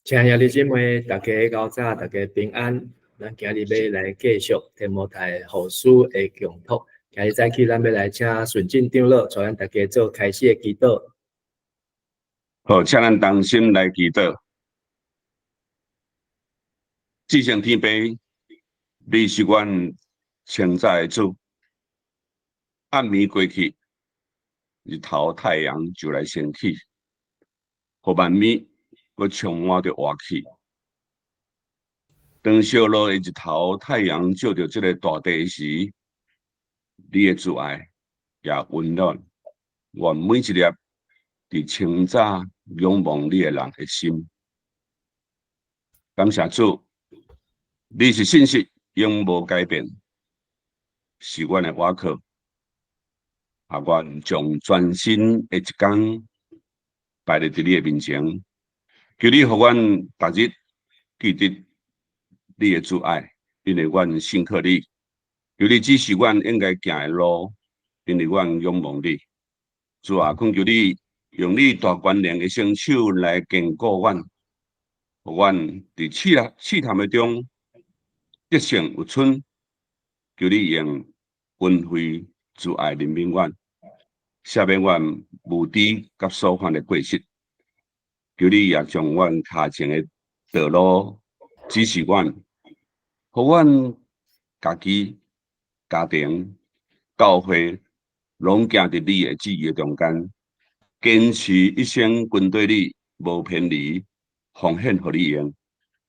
亲爱的姊妹，大家早早，大家平安。咱今日要来继续提摩太后书的讲托。今日早起，咱要来请顺进长老，带咱大家做开始的祈祷。好，请咱同心来祈祷。至圣天父，你是阮称赞的主。暗暝过去，日头太阳就来升起，互万物阁充满着活气。当烧落的日头太阳照着这个大地时，你的慈爱也温暖阮每一粒伫清早仰望你的人的心。感谢主，你是信息永无改变，是阮的倚靠。阮将全新的一天摆伫你的面前，求你互阮逐日记得你的慈爱，因为阮信靠你。求你指示阮应该行的路，因为阮仰望你。主啊，恳求你用你大权能的双手来坚固阮，互阮伫试探的中得胜有存。求你用恩惠慈爱怜悯阮，赦免阮无知甲所犯的过失。求你也将阮脚前的道路指示阮，互阮家己、家庭、教会拢行伫你的旨意中间，坚持一生跟对你，无偏离，奉献互你用，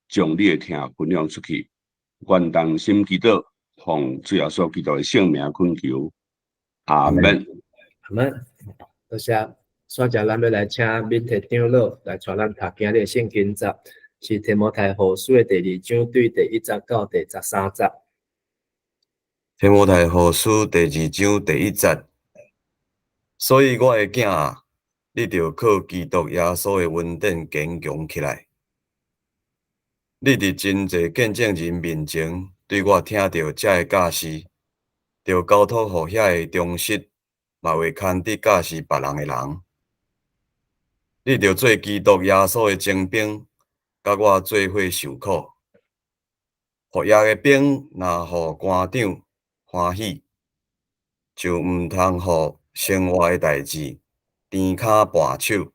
将你的听分享出去。愿同心祈祷，奉主耶稣基督的圣名恳求，阿门。阿门。多谢。现在咱要来请敏特长老来带咱读今日的圣经节，是提摩太后书的第2章对第1节到第13节。提摩太后书第2章第1节。所以我的囝啊，你着靠基督耶稣的恩典坚强起来。你伫真侪见证人面前对我听到这个教示，着交托互遐个忠实，嘛会牵得教示别人的人。你着做基督耶稣的精兵，甲我做伙受苦。互耶个兵若互官长欢喜，就毋通互生活的代志颠骹跋手。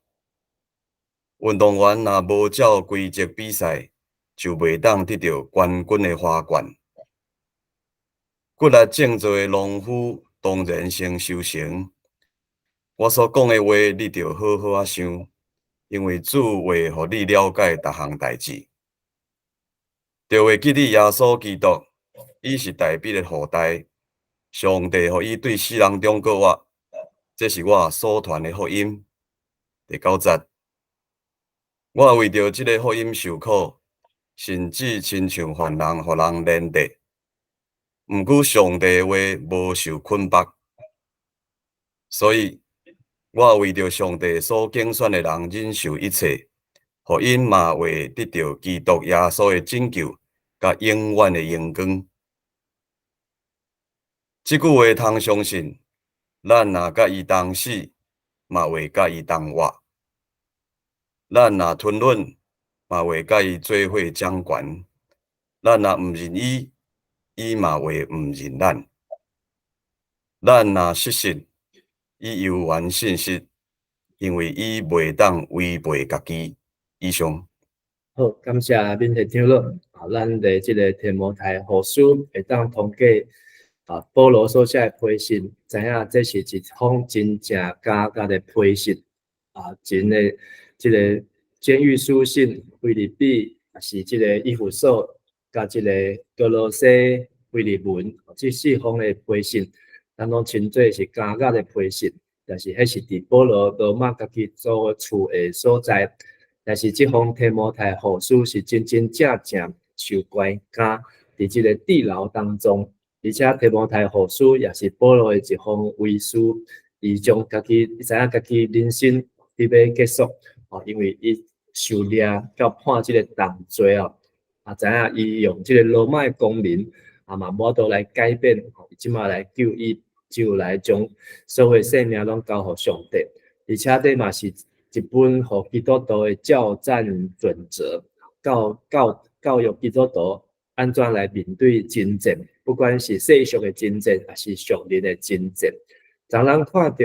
运动员若无照规则比赛，就袂当得到冠军的花冠。骨力正做的农夫，当然先收成。我所讲的话，你着好好啊想，因为主会互你了解逐项代志。着会记你耶稣基督，伊是大笔的后代，上帝互伊对世人忠告我，这是我所传的福音。第9节，我为着这个福音受苦，甚至亲像犯人互人连累。毋过上帝的话无受捆绑，所以我为着上帝所拣选的人忍受一切，互因嘛会得到基督耶稣的拯救，甲永远的荣光。这句话通相信，咱若甲伊同死，嘛会甲伊同活；咱若吞忍，嘛会甲伊做伙掌权；咱若毋认伊，伊嘛会毋认咱。咱若失信，伊犹原信实，因为伊袂当违背家己。以上。好，感谢敏特长老。咱的这个提摩太后书会当通过保罗所写的批信，知影这是一封真正假的批信。真的这个监狱书信、腓立比，也是这个以弗所，甲这个哥罗西、腓利门，这4封的批信，咱拢称作是假的批信。但是迄是伫保罗罗马家己所处的所在。但是这封提摩太后书是真真正正受关假伫这个地牢当中，而且提摩太后书也是保罗的一封遗书，伊将家己知影家己人生伫要结束，因为伊受掠到判这个重罪知影伊用这个罗马的公民嘛无度来改变，伊即马来救来将所有生命拢交互上帝，而且这嘛是一本互基督徒的教战准则，教育基督徒安怎来面对征战，不管是世俗的征战，还是属灵的征战。当咱看到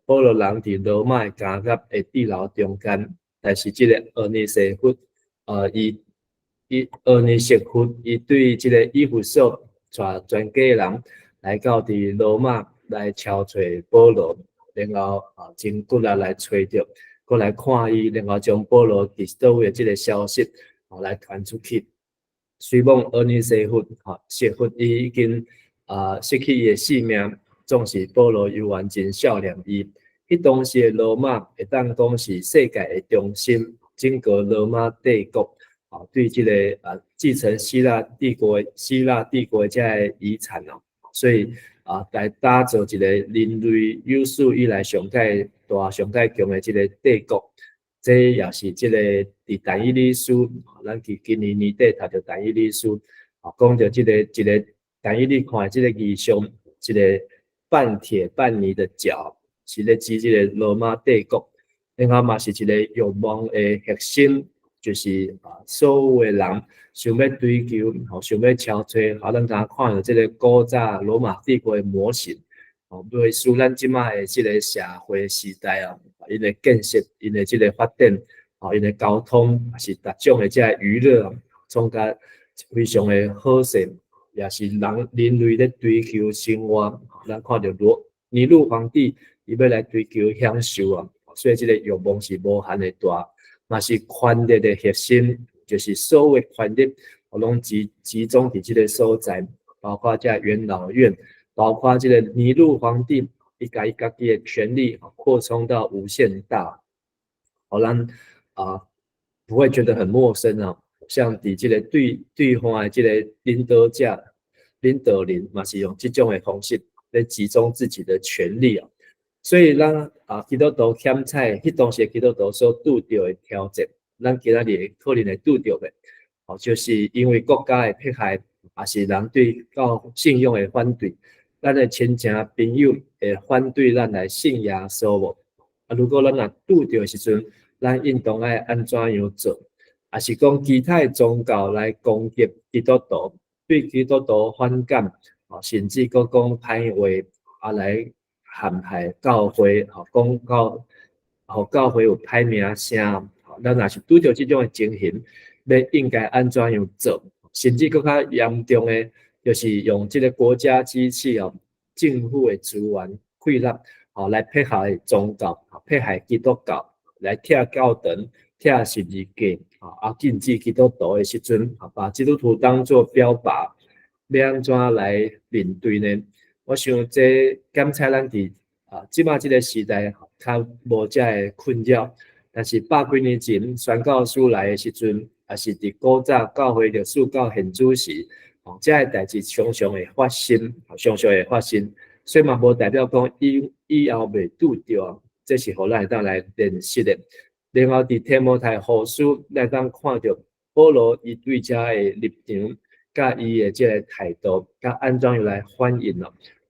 保罗人伫罗马的监狱的地牢中间，但是这个厄尼西弗，厄尼西弗，伊对这个以弗所带全家人来到伫罗马来敲找保罗，然后真骨力来找着，过来看伊，然后将保罗伫倒位的这个消息来传出去。虽望厄尼西弗，西弗伊已经失去伊的性命。总是保罗犹原真少年伊，迄当时的罗马会当讲是世界的中心，整个罗马帝国对这个继承希腊帝国的这个遗产所以来打造一个人类有史以来上界大、上界强的这个帝国。这也是这个伫但以理书，咱今年年底读到但以理书，讲到这个一个但以理看这个异象，一个半铁半泥的脚，是咧指这个罗马帝国，然后嘛是一个欲望的核心，就是所有的人想要追求，想要敲吹，咱大家看到这个古早罗马帝国的模型，类似咱即卖的这个社会时代因的建设，因的这个发展，因的交通，是各种的这个娱乐，创甲非常的好势。也是人类咧追求生活，咱看到尼禄皇帝伊要来追求享受所以这个欲望是无限的大，嘛是权力的核心，就是所有权力拢集中伫这个所在，包括这元老院，包括这个尼禄皇帝，伊家己的权力扩充到无限大，咱不会觉得很陌生像伫这个对方的这个领导人嘛是用这种的方式来集中自己的权力所以咱基督徒欠菜，迄当时基督徒所拄到的挑战，咱今仔日可能会拄到的就是因为国家的迫害，也是人对到信仰的反对，咱的亲情朋友会反对咱来信耶稣如果咱若拄到的时阵，咱应当爱安怎样做？也是讲其他宗教来攻击基督徒，对基督徒反感，甚至佫讲歹话，来陷害教会，讲教会有歹名声，咱若是拄着这种的情形，要应该安怎样做？甚至佫较严重的，就是用这个国家机器政府的资源贿赂，来迫害宗教，迫害基督教，来拆教堂。拆十字架禁止基督徒的时阵，把基督徒当作标靶，要安怎来面对呢？我想这检测咱伫即马这个时代较无遮的困扰，但是100几年前宣教士来的时阵，也是伫古早教会历史到现主时，遮个代志常常会发生，所以嘛无代表讲以后袂拄着，这是互咱会当来认识的。然后伫提摩太后书，咱当看到保罗伊对遮的立场，甲伊的这个态度，甲安怎样来反应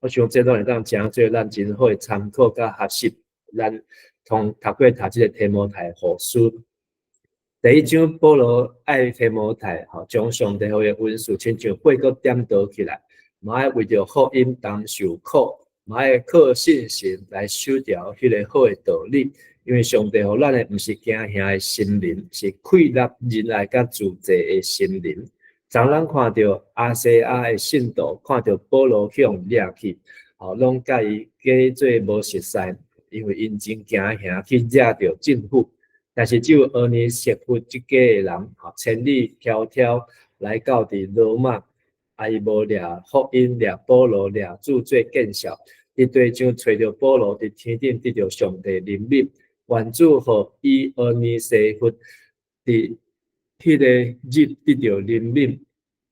我想这都会当诚做咱真好的参考甲学习。咱读这个提摩太后书，第一章保罗爱提摩太，将上帝好的恩赐亲像火锅点倒起来，嘛爱为着福音当受苦，嘛爱靠信心来守条迄个好的道理。因为上帝互咱的毋是惊吓的心灵，是溃纳仁爱甲自制的心灵。当咱看到亚细亚的信徒，看到保罗向掠去，拢甲伊假做无熟悉，因为因真惊吓去惹着政府。但是只有俄尼西弗这家的人，千里迢迢来到伫罗马，伊无掠福音、掠保罗、掠主做见效，伊对像找着保罗伫天顶得着上帝怜悯。愿主互以俄尼西弗伫迄个日得着怜悯，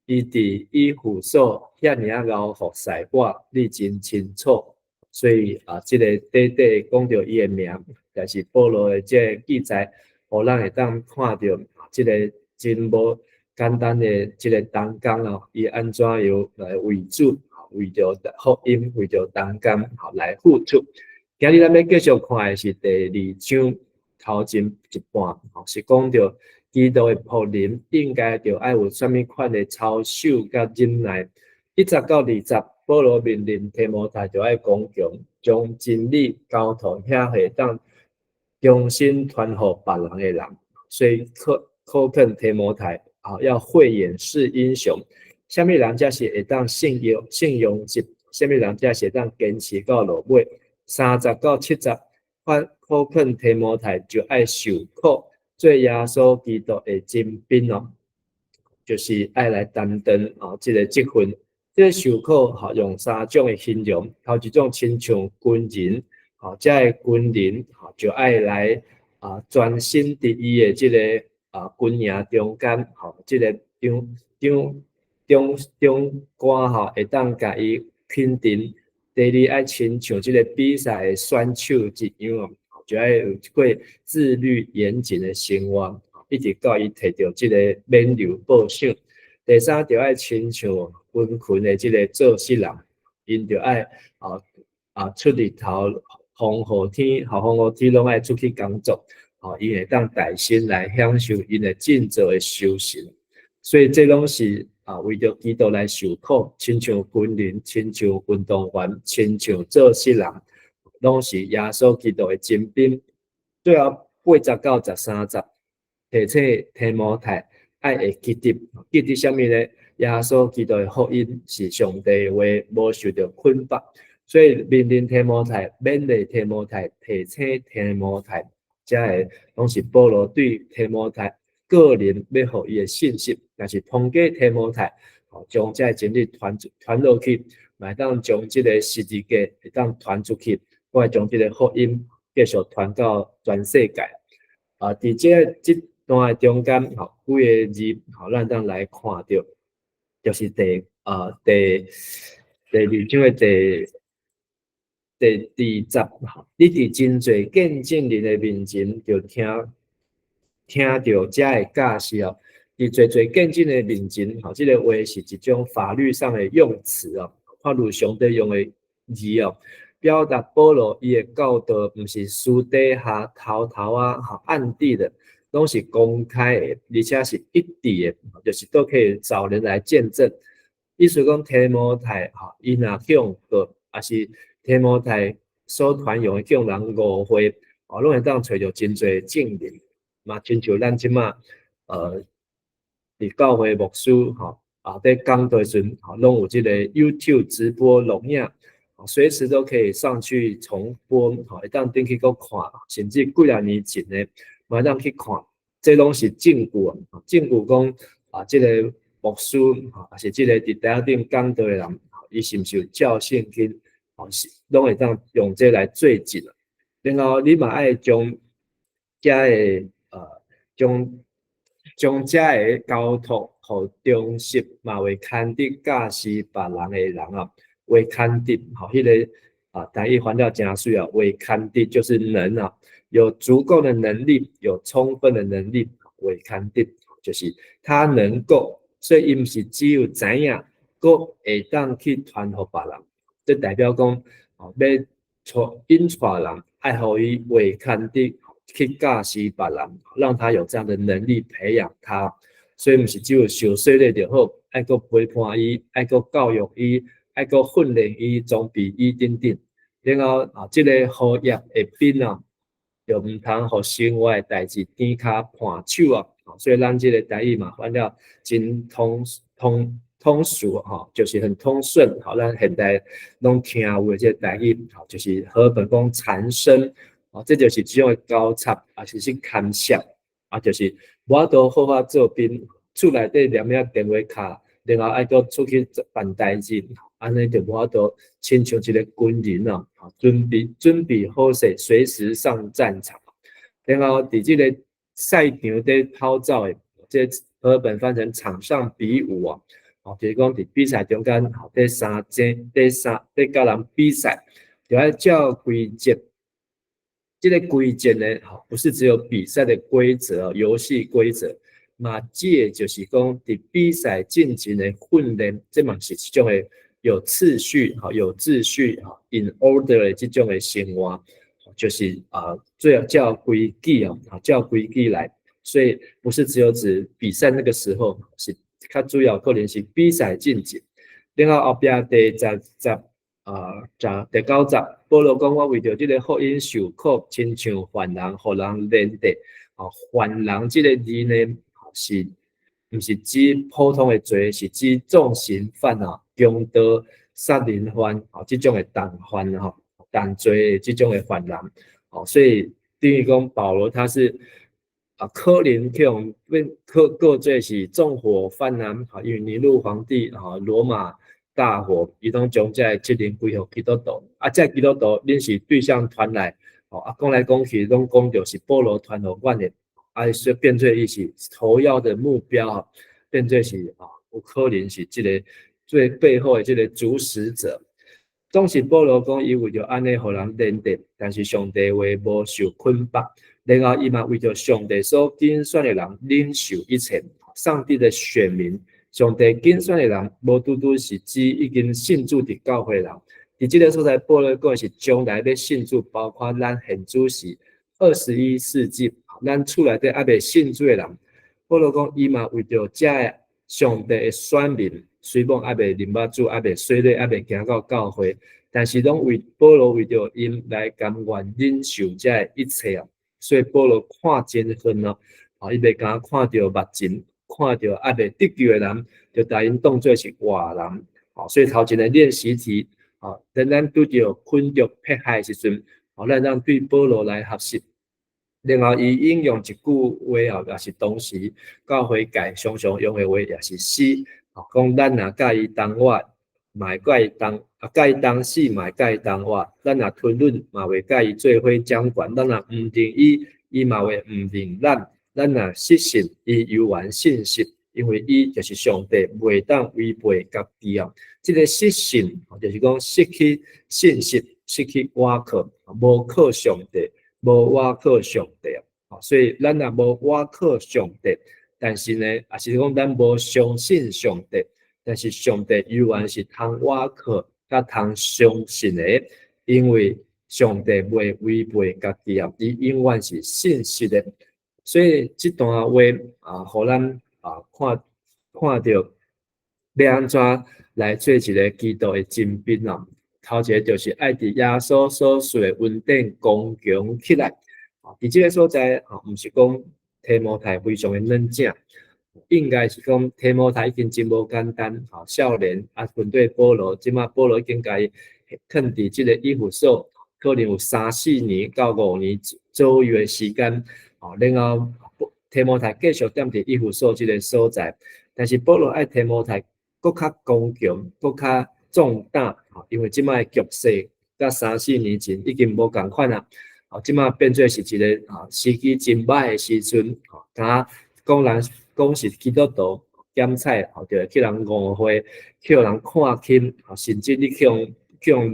伊伫以弗所遐尔熬服侍我，你真清楚。所以这个短短讲到伊的名，但是保罗的这个记载，互咱会当看到这个真无简单的这个同工伊安怎样来为主，为着福音，为着同工来付出。今日咱要继续看的是第2章，头前一半，是讲到基督的仆人应该着爱有啥物款的操守甲忍耐。1到20，保罗命令提摩太着爱刚强，将真理交托遐下当忠心传互别人的人，所以考劝提摩太要慧眼识英雄。什么人才是会当信用值？什么人才是会当坚持到落尾？30到70，考劝提摩太就爱受苦，做耶稣基督的精兵哦，就是爱来担当这个职分。这个受苦用3种的形容，头一种亲像军人，这个军人就爱来专心伫伊的这个军营中间，这个中官会当甲伊肯定。第二爱亲像这个比赛的选手一样，就要有一过自律严谨的生活，一直到伊摕到这个免流报赏。第三就爱亲像军群的这个做事人，因就爱出日头，风雨天，拢爱出去工作，伊会当带薪来享受因的尽责的修行。所以这拢是为着基督来受苦，亲像军人，亲像运动员，亲像做事人，拢是耶稣基督的精兵。最后80到13节，提醒提摩太爱会记得什么呢？耶稣基督的福音是上帝的话，无受到捆绑，所以命令提摩太，勉励提摩太，提醒提摩太，这个拢是保罗对提摩太个人要互伊的信息，但是通过提摩太，将这真理传落去，嘛当将这个十字架会当传出去，我会将这个福音继续传到全世界。伫这段中间，几个字，咱当来看到，就是第二章的第20，你伫真侪见证人的面前，就听到这个教示哦。伫侪见证的面前，这个话是一种法律上的用词哦，法律上帝用的字哦，表达保罗伊的教导，不是私底下偷暗地的，拢是公开的，而且是一致的，就是都可以找人来见证。意思讲提摩太伊若向过，也是提摩太所传用的向人误会，拢会当找到真侪证人，嘛亲像咱即马伫教会牧师在讲台时拢有这个 YouTube 直播录影，随时都可以上去重播，会当进去搁看，甚至几啊年前的，嘛当去看，这拢是证据证据讲这个牧师也是这个伫台顶讲道的人，伊是毋是有照圣经，拢会当用这来做证。然后你嘛爱将这个将这个交托互忠实嘛会牵得教示别人的人会牵得迄个台语翻到真水会牵得就是能有足够的能力，有充分的能力会牵得，就是他能够，所以伊毋是只有知影，搁会当去传互别人，这代表讲要引带人，爱互伊会牵得。去教示别人，让他有这样的能力培养他，所以不是只有受洗了就好，爱搁陪伴伊，爱搁教育伊，爱搁训练伊，装备伊等等。然后这个学业的兵就唔通互生活的代志点卡判手所以咱这个台语嘛，反正真通俗就是很通顺咱现代拢听有的这个台语就是和本讲缠身。这就是这种交叉，也是牵涉，就是我都好好做兵，厝内底念了电话卡，然后爱搁出去办代志，安尼就我都亲像一个军人准备好势，随时上战场。然后伫这个赛场底跑走的，这和本翻成场上比武就是讲伫比赛中间，第甲人比赛，就要照规则。这个规则呢，不是只有比赛的规则、游戏规则，嘛，这就是讲伫比赛进行的训练，这嘛是一种的有秩序、有秩序、in order 的这种的生活，就是最要照规矩照规矩来，所以不是只有指比赛那个时候，是较主要可能是比赛进行。然后后壁第9集，保罗讲我为着这个福音受苦，亲像犯人，互人连带。犯人这个字呢，是不是指普通的罪，是指重刑犯强盗、杀人犯这种的重犯重罪的这种的犯人。所以等于讲保罗他是可能去用过罪是纵火犯因为尼禄皇帝罗马大火，伊拢将这责任归给基督徒，这基督徒恁是对象传来，讲来讲去拢讲着是保罗传给阮的，所以变做伊是头要的目标，变做是有可能是这个最背后的这个主使者。总是保罗讲伊为着安尼互人连带，但是上帝话无受捆绑，然后伊嘛为着上帝所拣选的人领受一切，上帝的选民。上帝拣选的人，无拄拄是指已经信主的教会人。伫这个所在，保罗讲是将来要信主，包括咱现主是21世纪，咱厝内底还未信主的人。保罗讲伊嘛为着这上帝的选民，虽然还未认捌主，还未洗礼，还未行到教会，但是拢为保罗为着因来甘愿忍受这一切所以保罗看真远伊袂敢看到目前。看到还未得救的人，就把因当作是外人。所以头前的练习题，当咱拄到困着迫害的时阵，咱让对保罗来学习。然后伊引用一句话也是当时教会界常常用的话，也是诗，讲咱若介意当活，嘛会介意当介意当死，嘛会介意当活。咱若吞忍，嘛会介意做伙掌权。咱若唔认伊，伊嘛会唔认咱。咱若失信，伊犹原信实，因为伊就是上帝，袂当违背家己这个失信，就是讲失去信心，失去倚靠，无靠上帝，无倚靠上帝所以咱若无倚靠上帝，但是呢，也是讲咱无相信上帝，但是上帝犹原是通倚靠、甲通相信的，因为上帝袂违背家己伊永远是信实的。所以这段话互咱看到要安怎来做一个基督的精兵头一个就是爱伫耶稣所说的稳定刚强起来伫这个所在毋是讲提摩太非常的冷静，应该是讲提摩太已经真无简单少年面对保罗，即马保罗已经甲伊囥伫这个以弗所，可能有3-4年到5年左右的时间。然后提摩太继续踮伫以弗所这个所在，但是保罗爱提摩太更较刚强，更较壮胆因为即摆局势甲3-4年前已经无共款即摆变做是一个时机真歹的时阵讲是基督徒检采就会去人误会，去人看轻甚至你去用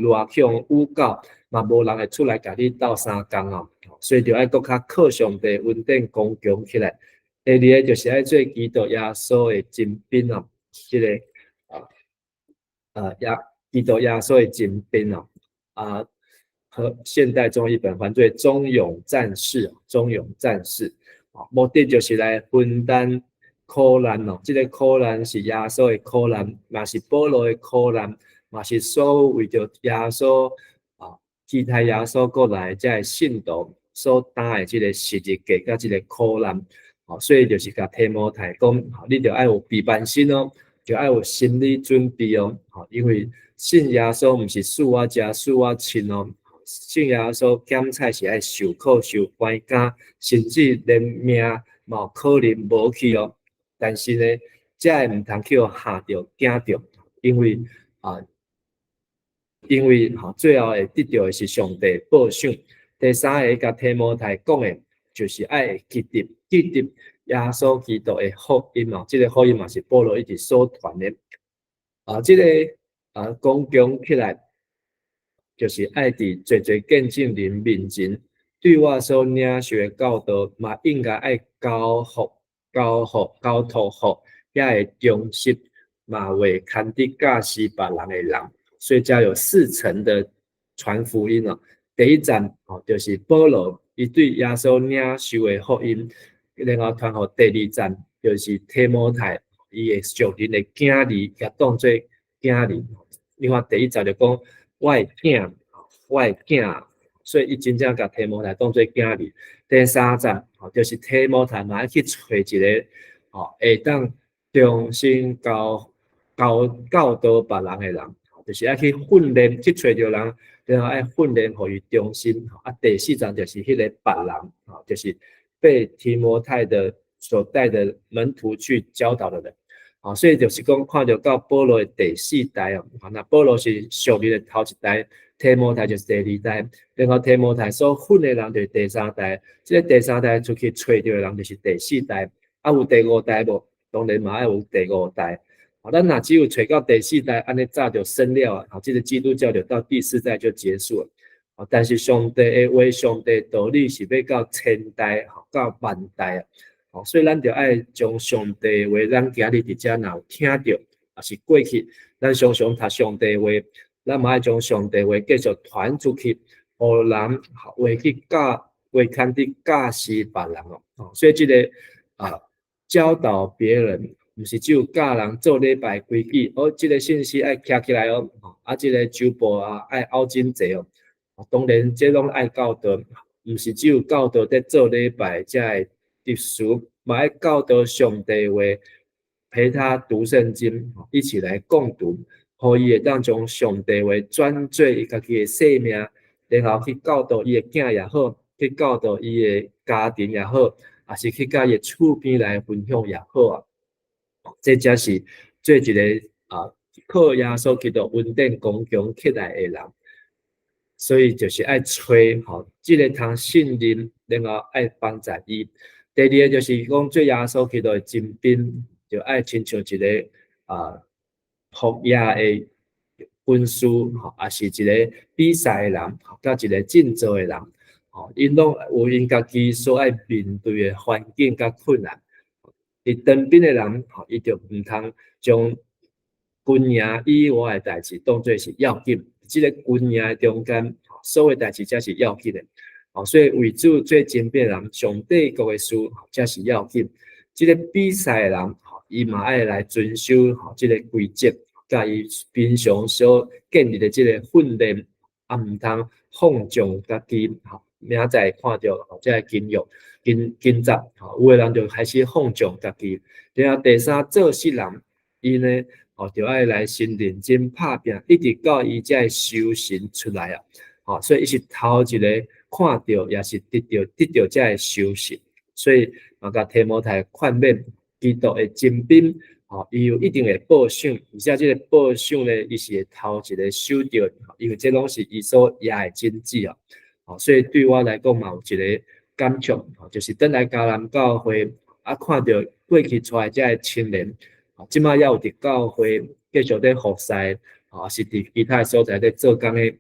热去用诬告，嘛无人会出来甲你斗相共所以就要更较靠上帝稳定刚强起来。第二个就是要做基督耶稣的精兵这个基督耶稣的精兵和现代中译本翻作忠勇战士，忠勇战士目的就是来分担苦难这个苦难是耶稣的苦难，嘛是保罗的苦难，嘛是所有为着耶稣期待耶稣过来这信徒所担的这个十字架甲这个苦难所以就是甲提摩太讲你就要有备办心就要有心理准备因为信耶稣不是死我家死我亲信耶稣检采是要受苦受关押，甚至连命嘛可能无去但是呢这会唔通去吓着惊着，因为最后会得到的是上帝保赏。第三个甲提摩太讲的就是爱记得耶稣基督的福音这个福音嘛是保罗一直所传的这个刚强起来就是爱伫侪见证人面前对我所领受的教导嘛应该爱交托付也会忠实嘛会牵得教示别人的人，所以才有4层的传福音第一站就是保罗伊对耶稣领受的福音，然后传互第二站就是提摩太伊的属灵的囝儿，也当做囝儿。你看第一站就讲我的囝，我的囝，所以伊真正甲提摩太当做囝儿。第三站就是提摩太嘛要去找一个会当重新教导别人的人，就是要去训练，去找着人。然后要训练互伊忠心，第四章就是迄个别人，就是被提摩太的所带的门徒去教导的人，所以就是讲看到到保罗的第四代那保罗是属灵的头一代，提摩太就是第二代，然后提摩太所训的人就是第三代，这个第三代出去找到的人就是第四代，有第五代无？当然嘛要有第五代。咱若只有找到第四代，安尼早就生了这个基督教就到第四代就结束了。但是上帝的话，上帝道理是要到千代，到万代所以咱就要将上帝的话，咱今日伫遮若有听到，也是过去，咱常常读上帝的话，咱嘛要将上帝的话继续传出去，互人话去教，话看去教示别人所以这个教导别人。毋是只有教人做礼拜规矩，这个信息爱徛起来这个周报爱拗真济当然，这拢爱教导，毋是只有教导在做礼拜才会得书，嘛爱教导上帝话，陪他读圣经，一起来共读，互伊会当将上帝话转做伊家己的生命，然后去教导伊的囝也好，去教导伊的家庭也好，也是去甲伊的厝边来分享也好这才是做一个靠耶稣基督稳定刚强起来的人，所以就是爱找这个通信任，然后爱帮助伊。第二个就是讲做耶稣基督的精兵，就爱亲像一个服役的军师也是一个比赛的人，甲一个尽责的人因拢有因家己所爱面对的环境甲困难。伫当兵的人伊就毋通将军营以外的代志当作是要紧，即个军营中间所有代志才是要紧的所以为主做精兵的人，上帝国的事才是要紧。即个比赛的人伊嘛爱来遵守即个规则，甲伊平常所建立的即个训练毋通放纵家己明仔看到即个紧张有的人就开始放纵家己。然后第三，做事人伊呢就爱来先认真拍拼，一直到伊才会修行出来所以伊是头一个看到，也是得到才会修行。所以甲提摩太劝勉基督的精兵伊有一定的报赏，而且这个报赏呢，伊是头一个收到，因为这拢是伊所压的经济所以对我来讲嘛有一个感触就是等来迦南教会看到过去出来这个青年即摆也有伫教会继续在服侍是伫其他所在在做工的，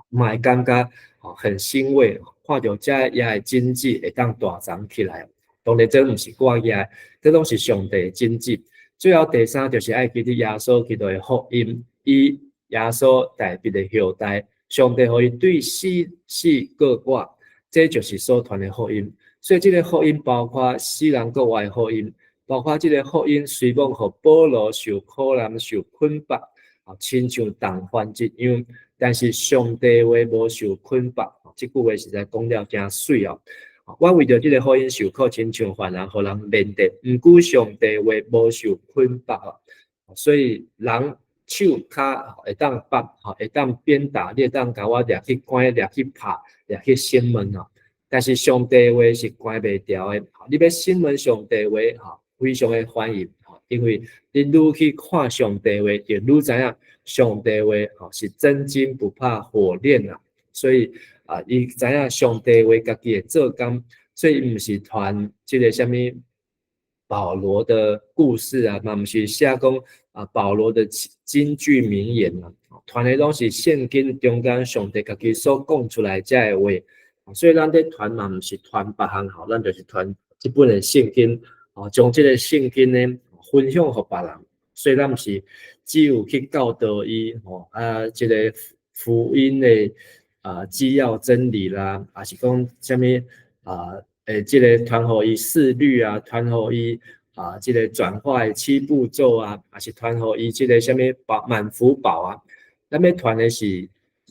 嘛会感觉很欣慰，看到这压的经济会当大长起来。当然这毋是我压，这拢是上帝的经济。最后第三就是爱记得耶稣基督的福音，以耶稣代笔的后代，上帝可以对世各国，这就是所传的福音。所以这个福音包括世人国外的福音，包括这个福音虽讲和保罗受苦难、受捆绑，亲像同犯一样，但是上帝话无受捆绑，这句话实在讲了真水我为着这个福音受苦，亲像犯人，互人面对，毋过上帝话无受捆绑所以人手脚会当绑会当鞭打，你会当甲我掠去关、掠去拍、掠去审问但是上帝话是关袂牢的你要审问上帝话非常的欢迎因为你愈去看上帝话，就愈知影上帝话是真金不怕火炼所以伊知影上帝话家己会做工，所以毋是传这个什么保罗的故事嘛毋是写讲保罗的金句名言传的拢是圣经中间上帝家己所讲出来这个话所以咱在传嘛毋是传别项咱就是传这本的圣经将这个圣经呢分享给别人，所以咱毋是只有去教导伊这个福音的基要真理啦，还是讲什么这个传互伊四律啊，传互伊这个转化的7步骤啊，还是传互伊这个什么满福宝啊，咱要传的是，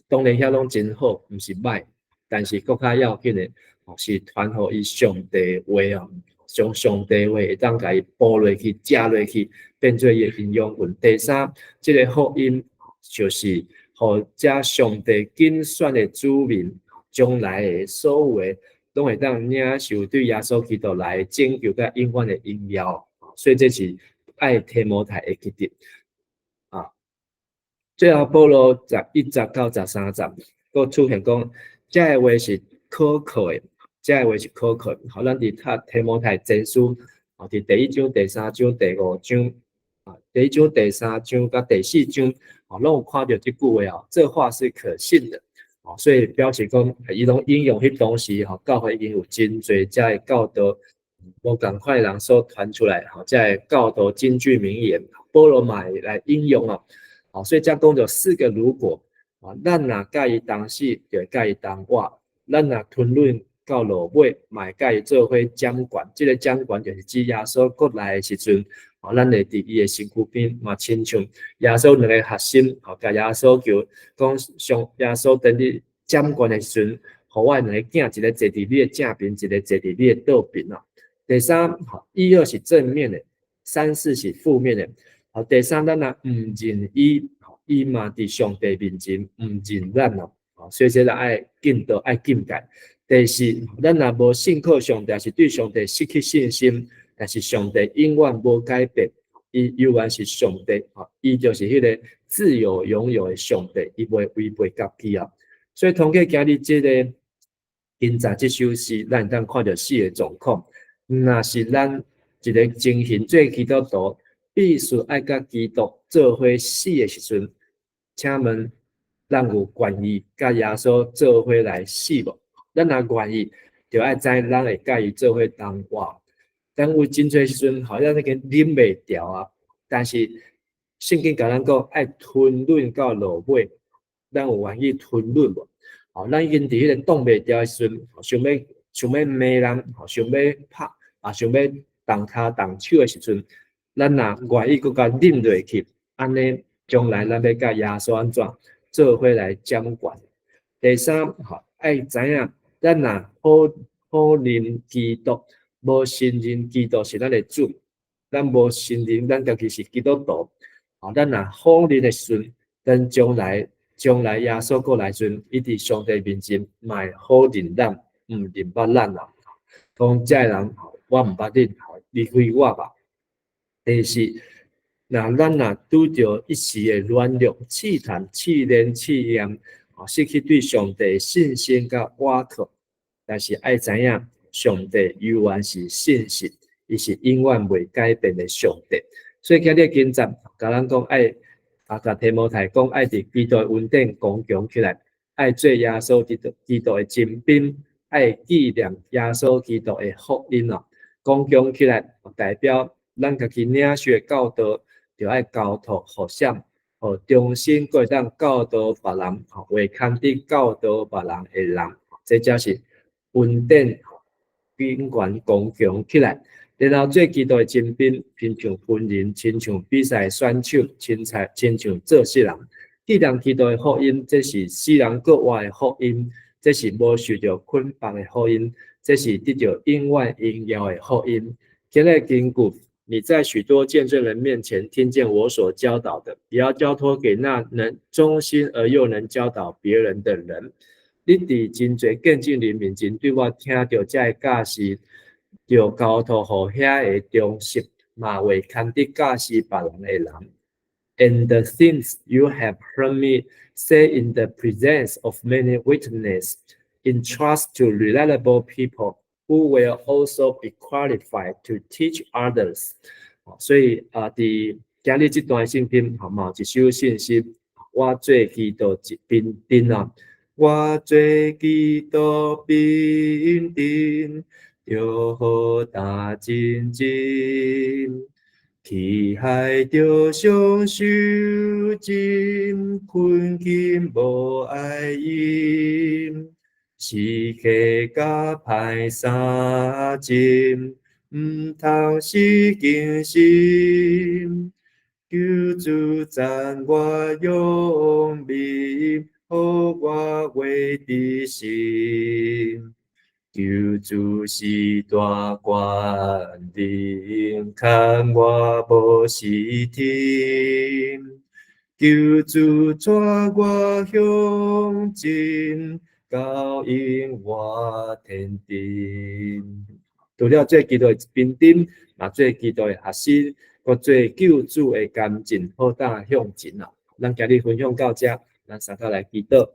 当然遐拢真好，毋是歹，但是更较要紧的，是传互伊上帝话啊，将上帝话会当甲伊补落去、食落去，变做伊的营养分。第三，这个福音就是互遮上帝拣选的子民，将来的所有的拢会当领受对耶稣基督来拯救甲永远的荣耀。所以这是爱提摩太的基地啊。最后保罗11节到13节，佫出现讲，这个话是可靠的，这个话是可靠的。好，咱伫读提摩太前书，伫第1章、第3章、第5章，第1章、第3章甲第4章，拢有看到这句话这话是可信的。所以表示讲，伊拢应用迄当时教会已经有真侪遮的教导，无共款人所传出来，遮的教导金句名言，保罗嘛会来应用所以才讲着4个如果咱若介意当死，就会介意当活；咱若吞忍到落尾，嘛会介意做伙掌管。这个掌管就是指耶稣国来的时阵，咱会伫伊的身躯边嘛，亲像耶稣2个核心，甲耶稣讲上耶稣等你掌管的时阵，互我2个囝，一个坐伫你的正边，一个坐伫你的倒边第三，1、2是正面的，3、4是负面的。第三，咱若毋认伊嘛伫上帝面前毋认咱所以这个爱敬道爱敬戒。第四，咱若无信靠上帝，是对上帝失去信心，但是上帝永远无改变，伊永远是上帝伊就是迄个自由拥有的上帝，伊袂违背家己所以通过今日这个今早这首诗，咱当看到4个状况。若是咱一个精神做基督徒，必须爱甲基督做伙死的时阵，请问咱有愿意甲耶稣做伙来死无？咱若愿意，就爱知咱会甲伊做伙同活。但有真侪时阵，好像那个忍袂掉但是圣经甲咱讲，爱吞忍到落尾，咱有愿意吞忍无？咱已经伫迄个挡袂掉的时阵，想要骂人，想要拍。想要动骹动手的时阵，咱若愿意搁甲忍落去，安尼将来咱要甲耶稣安怎做伙来掌管。第三，爱知影，咱若好认基督，无信任基督是咱的主，咱无信任咱家己是基督徒，咱若好认的时阵，等将来耶稣过来时阵，伊伫上帝面前，嘛会好认咱，毋认捌咱讲这人。我毋捌恁，离开我吧。第四，咱若拄着一时的软弱、试探、试炼、试验，失去对上帝信心甲倚靠，但是爱知影，上帝永远是信实，伊是永远袂改变的上帝。所以今日今集甲咱讲爱，甲提摩太讲爱伫基督的恩典刚强起来，爱做耶稣基督的精兵，爱纪念耶稣基督的福音刚强起来，代表咱家己领受的教导，就爱交托互谁，互忠心过当教导别人，为肯定教导别人的人，这才是恩典永远刚强起来。然后做基督的精兵，亲像军人，亲像比赛选手，亲像做事人，纪念基督的福音，这是死人国外的福音，这是无受到捆绑的福音。这是得到永远荣耀的福音。今日经句，你在许多见证人面前听见我所教导的，也要交托给那能忠心而又能教导别人的人。你伫真侪见证人面前对我听到这个教示，就交托互遐个忠心，嘛会肯定教示别人的人。And the things you have heard me say in the presence of many witnesses, entrust to reliable people who will also be qualified to teach others. 所以伫今日这段圣经，嘛一首信息，我做基督兵丁我做基督兵丁，就好打真真。去海着相守真，困境无爱因。世界甲歹相争，毋通失敬心。求主赞我勇明，互我为知心。求主是大权能，看我无失听。求主带我向前，导引我天顶。除了做基督的兵丁，也做基督的学生，搁做救主的甘尽，好当向前啊！咱今日分享到这，咱三个来祈祷。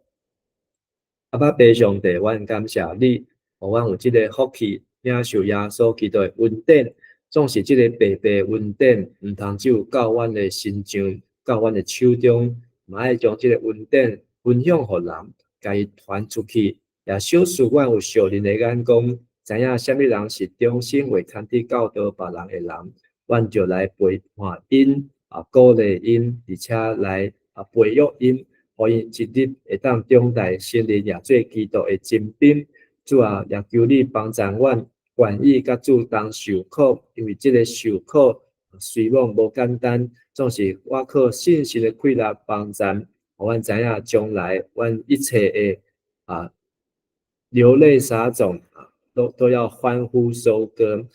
阿爸爸上帝，阮感谢你，互阮有即个福气，领受耶稣基督的恩典。总是即个白白恩典，毋通只有到阮的身上，到阮的手中，嘛爱将即个恩典分享互人，甲伊传出去。也小使阮有属灵的眼光，知影啥物人是忠心为参伫教导别人的人，阮就来陪伴因，鼓励因，而且来培育因。互因一日会当长大成人，也做基督的精兵。主啊，也求你帮助阮，愿意甲主同受苦，因为这个受苦虽然无简单，总是我靠信心的气力帮助，互阮知影将来阮一切的流泪撒种都要欢呼收割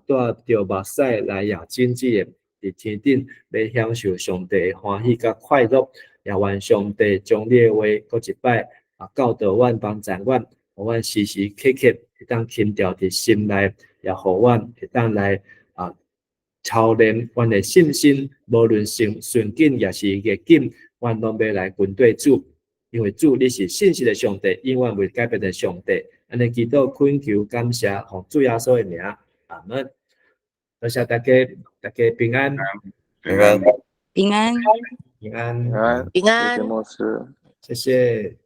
带着目屎来也真正伫天顶要享受上帝的欢喜甲快乐。也愿上帝将你的话搁一摆教导阮，帮助阮，互阮时时刻刻会当轻调伫心内，也互阮会当来操练阮的信心，无论顺境也是逆境，阮拢要来跟对主，因为主你是信实的上帝，永远未改变的上帝。安尼祈祷恳求感谢，奉主耶稣的名，阿门。多谢大家，大家平安，平安，平安，平安，平安，平安谢谢牧师。谢谢。